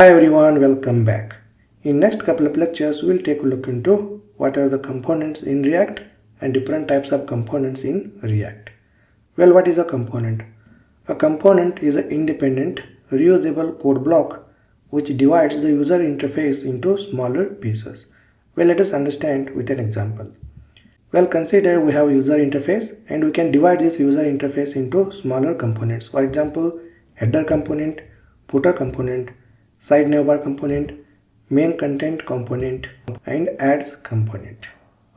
Hi everyone, welcome back. In next couple of lectures, we'll take a look into what are the components in React and different types of components in React. Well, what is a component? A component is an independent, reusable code block which divides the user interface into smaller pieces. Well, let us understand with an example. Well, consider we have user interface and we can divide this user interface into smaller components. For example, header component, footer component, side navbar component, main content component, and ads component.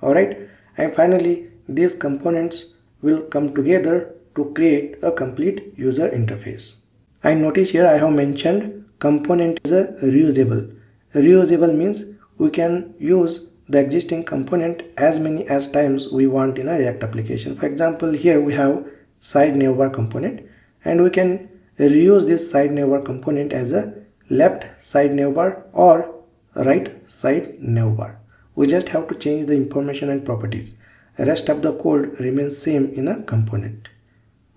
Alright, and finally these components will come together to create a complete user interface. And notice here I have mentioned component is a reusable. Reusable means we can use the existing component as many as times we want in a React application. For example, here we have side navbar component and we can reuse this side navbar component as a left side navbar or right side navbar. We just have to change the information and properties. The rest of the code remains same in a component.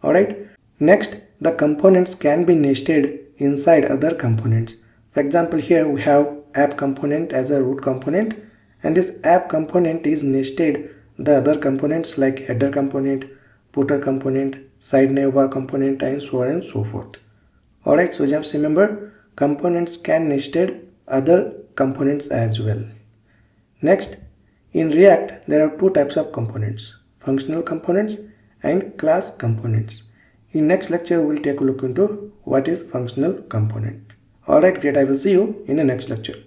Alright. Next, the components can be nested inside other components. For example, here we have app component as a root component, and this app component is nested the other components like header component, footer component, side navbar component, and so on and so forth. Alright, so just remember, components can nested other components as well. Next, in React there are two types of components, functional components and class components. In next lecture we'll take a look into what is functional component. Alright, great, I will see you in the next lecture.